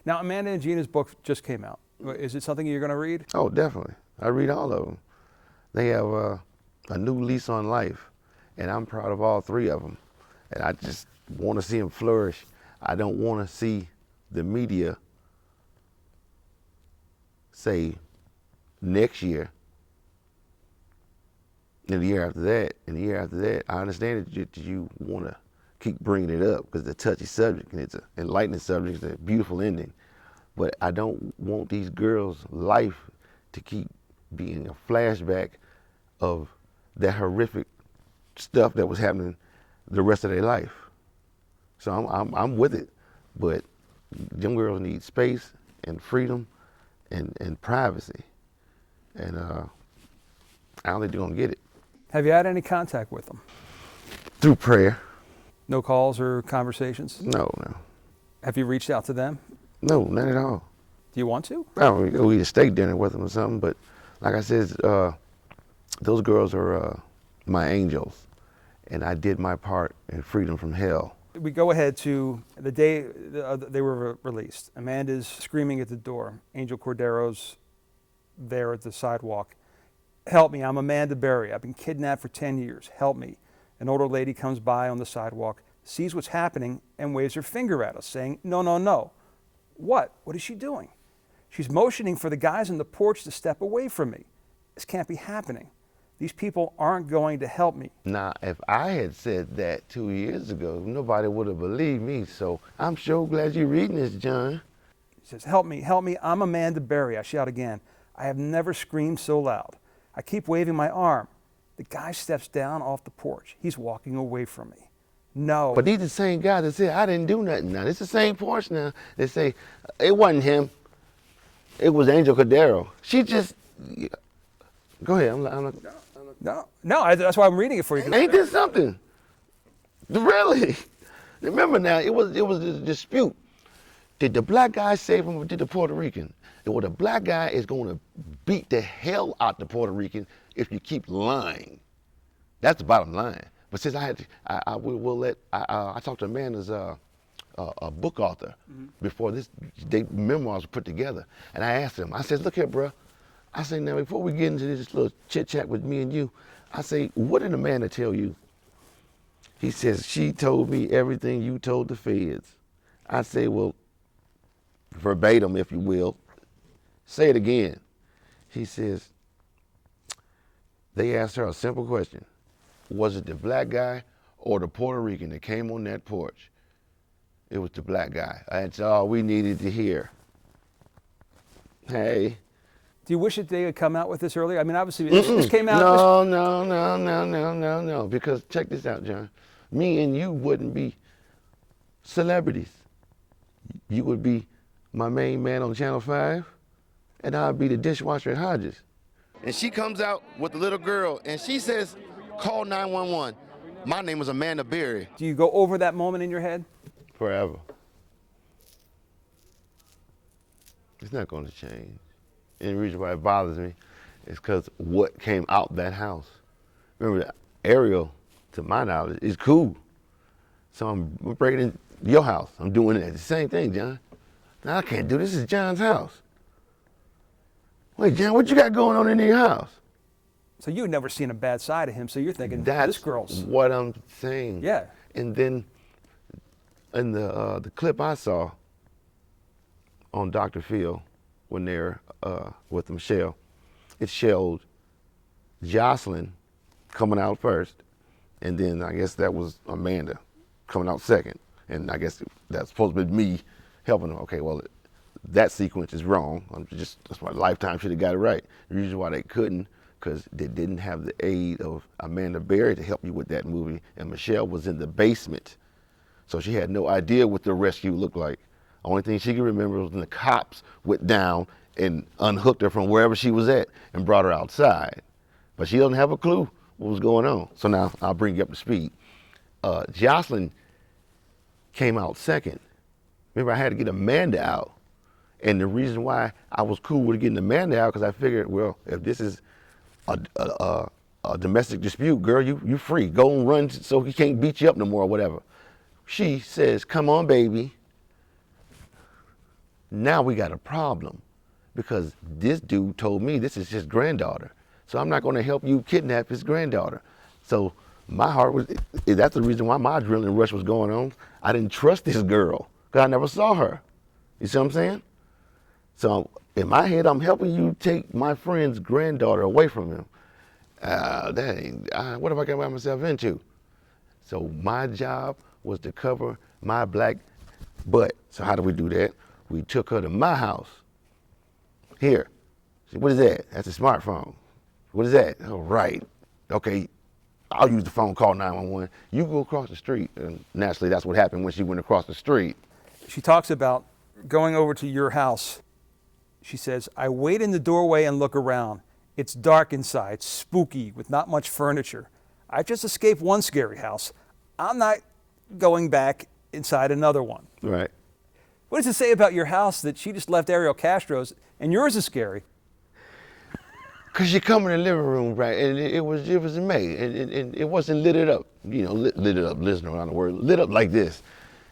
Now, Amanda and Gina's book just came out. Is it something you're going to read? Oh, definitely. I read all of them. They have a new lease on life, and I'm proud of all three of them. And I just want to see them flourish. I don't want to see the media say next year, and the year after that, and the year after that. I understand that you want to keep bringing it up because it's a touchy subject and it's an enlightening subject, it's a beautiful ending. But I don't want these girls' life to keep being a flashback of that horrific stuff that was happening the rest of their life. So I'm with it, but them girls need space and freedom and privacy, and I don't think they're gonna get it. Have you had any contact with them? Through prayer. No calls or conversations? No. Have you reached out to them? No, not at all. Do you want to? I don't go eat a steak dinner with them or something, but like I said, those girls are my angels, and I did my part in freedom from hell. We go ahead to the day they were released. Amanda's screaming at the door. Angel Cordero's there at the sidewalk. Help me, I'm Amanda Berry. I've been kidnapped for 10 years. Help me. An older lady comes by on the sidewalk, sees what's happening, and waves her finger at us, saying, no, no, no. What? What is she doing? She's motioning for the guys on the porch to step away from me. This can't be happening. These people aren't going to help me. Now, if I had said that 2 years ago, nobody would have believed me, so I'm sure glad you're reading this, John. He says, help me, I'm Amanda Berry. I shout again. I have never screamed so loud. I keep waving my arm. The guy steps down off the porch. He's walking away from me. No. But these the same guys that said, I didn't do nothing now. It's the same porch now. They say, it wasn't him. It was Angel Cordero. She just, go ahead. No, that's why I'm reading it for you. Ain't this something? Really? Remember now, it was a dispute. Did the black guy save him or did the Puerto Rican? Well, the black guy is going to beat the hell out the Puerto Rican if you keep lying. That's the bottom line. But since I talked to Amanda's a book author before they memoirs were put together, and I asked him. I said, "Look here, bro." I said, "Now before we get into this little chit chat with me and you, I say, what did Amanda tell you?" He says, "She told me everything you told the feds." I say, "Well, verbatim, if you will. Say it again." He says, they asked her a simple question. Was it the black guy or the Puerto Rican that came on that porch? It was the black guy. That's all we needed to hear. Hey. Do you wish that they had come out with this earlier? I mean, obviously, this came out. No. Because check this out, John. Me and you wouldn't be celebrities. You would be my main man on Channel 5, and I'd be the dishwasher at Hodges. And she comes out with the little girl, and she says, "Call 911. My name is Amanda Berry." Do you go over that moment in your head? Forever. It's not going to change. And the reason why it bothers me is because what came out that house. Remember, Ariel, to my knowledge, is cool. So I'm breaking in your house. I'm doing it. The same thing, John. Now I can't do this. This is John's house. Wait, John, what you got going on in your house? So you've never seen a bad side of him, so you're thinking, That's this girl's... what I'm saying. Yeah. And then in the clip I saw on Dr. Phil when they're with Michelle, it showed Jocelyn coming out first, and then I guess that was Amanda coming out second. And I guess that's supposed to be me helping them. Okay, well, that sequence is wrong. That's why Lifetime should have got it right. The reason why they couldn't, because they didn't have the aid of Amanda Berry to help you with that movie, and Michelle was in the basement. So she had no idea what the rescue looked like. Only thing she could remember was when the cops went down and unhooked her from wherever she was at and brought her outside. But she doesn't have a clue what was going on. So now I'll bring you up to speed. Jocelyn came out second. Remember, I had to get Amanda out. And the reason why I was cool with getting Amanda out, because I figured, well, if this is a domestic dispute, girl, you free. Go and run so he can't beat you up no more or whatever. She says, "Come on, baby." Now we got a problem because this dude told me this is his granddaughter. So I'm not going to help you kidnap his granddaughter. So my heart was, that's the reason why my adrenaline rush was going on. I didn't trust this girl because I never saw her. You see what I'm saying? So in my head, I'm helping you take my friend's granddaughter away from him. What have I got myself into? So my job was to cover my black butt. So how do we do that? We took her to my house. Here. What is that? That's a smartphone. What is that? Oh, right. Okay, I'll use the phone, call 911. You go across the street. And naturally, that's what happened when she went across the street. She talks about going over to your house. She says, I wait in the doorway and look around. It's dark inside, spooky, with not much furniture. I just escaped one scary house. I'm not going back inside another one. Right. What does it say about your house that she just left Ariel Castro's and yours is scary? Cause you come in the living room, right, and it was May, and it wasn't lit up, lit it up, listen around the word, lit up like this.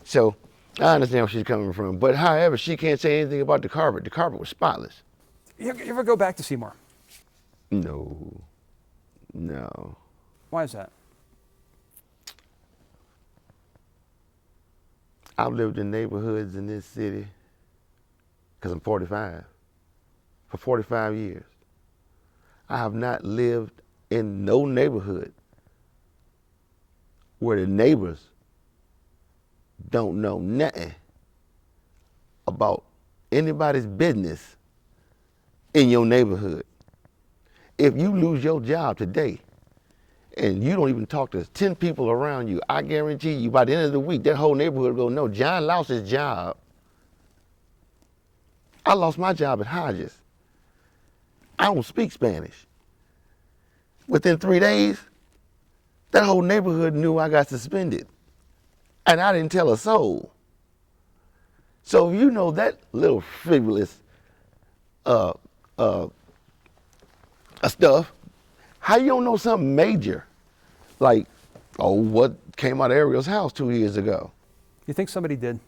So I understand where she's coming from, but however, she can't say anything about the carpet. The carpet was spotless. You ever go back to Seymour? No. Why is that? I've lived in neighborhoods in this city, because I'm 45, for 45 years. I have not lived in no neighborhood where the neighbors don't know nothing about anybody's business in your neighborhood. If you lose your job today and you don't even talk to 10 people around you, I guarantee you by the end of the week, that whole neighborhood will go, no, John lost his job. I lost my job at Hodges. I don't speak Spanish. Within 3 days, that whole neighborhood knew I got suspended. And I didn't tell a soul. So you know that little frivolous stuff, how you don't know something major? Like, oh, what came out of Ariel's house 2 years ago? You think somebody did?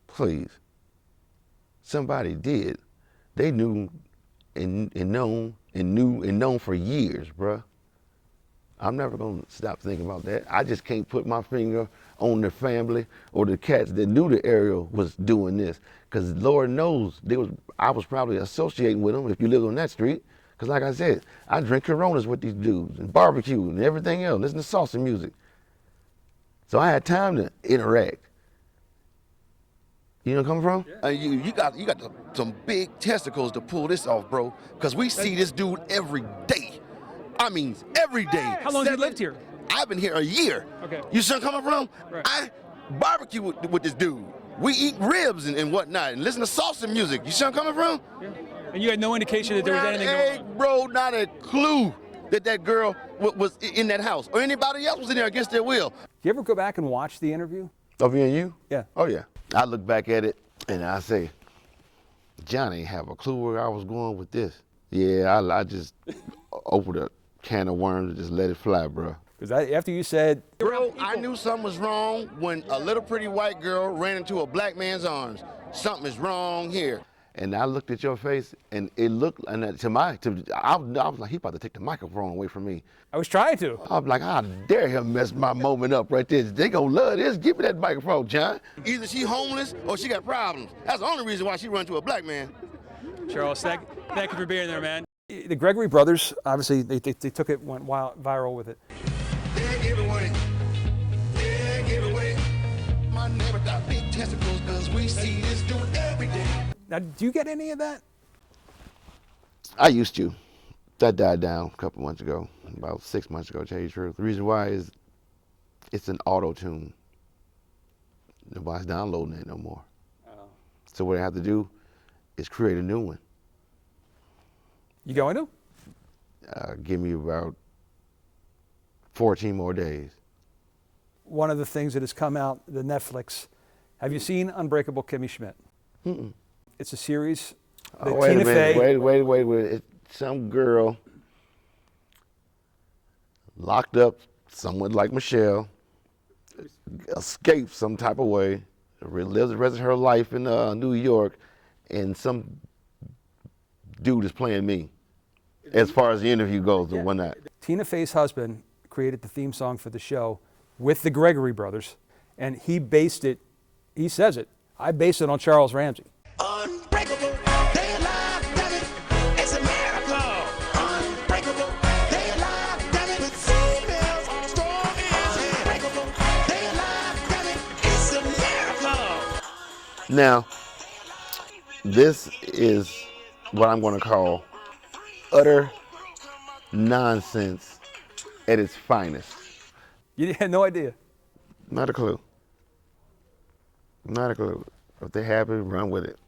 Please. Somebody did. They knew and known for years, bruh. I'm never gonna stop thinking about that. I just can't put my finger on the family or the cats that knew that Ariel was doing this. Cause Lord knows I was probably associating with them if you lived on that street. Cause like I said, I drink Coronas with these dudes and barbecue and everything else, listen to salsa music. So I had time to interact. You know where I'm coming from? You got some big testicles to pull this off, bro. Cause we see this dude every day. I mean, every day. How long have you lived here? I've been here a year. Okay. You see where I'm coming from? Right. I barbecue with this dude. We eat ribs and whatnot and listen to salsa music. You see where I'm coming from? Yeah. And you had no indication that there was anything going on? Bro, not a clue that girl was in that house or anybody else was in there against their will. Do you ever go back and watch the interview? Of me and you? Yeah. Oh yeah. I look back at it and I say, John ain't have a clue where I was going with this. Yeah, I just opened a can of worms and just let it fly, bro. Because after you said, Bro, I knew something was wrong when a little pretty white girl ran into a black man's arms. Something is wrong here. And I looked at your face, and it looked, and I was like, he about to take the microphone away from me. I was trying to. I was like, how dare him mess my moment up right there. They gonna love this. Give me that microphone, John. Either she homeless or she got problems. That's the only reason why she run to a black man. Charles, thank you for being there, man. The Gregory brothers, obviously, they took it, went viral with it. Yeah, give it away. Yeah, give it away. My neighbor got big testicles because we see this dude every day. Now, do you get any of that? I used to. That died down a couple months ago, about 6 months ago, to tell you the truth. The reason why is it's an auto-tune. Nobody's downloading it no more. Oh. So what I have to do is create a new one. You going to? Give me about 14 more days. One of the things that has come out, the Netflix, have you seen Unbreakable Kimmy Schmidt? Mm-mm. It's a series. Wait a minute, wait. It's some girl locked up, someone like Michelle, escaped some type of way, lives the rest of her life in New York, and some dude is playing me as far as the interview goes and whatnot. Tina Fey's husband created the theme song for the show with the Gregory brothers, and he based it, he says it, I based it on Charles Ramsey. Unbreakable, they alive, damn it, it's a miracle. Unbreakable, they alive, damn it, with females strong as hell. Unbreakable, they alive, damn it, it's a miracle. Now, this is what I'm going to call utter nonsense at its finest. You had no idea. Not a clue. Not a clue. If they're happy, run with it.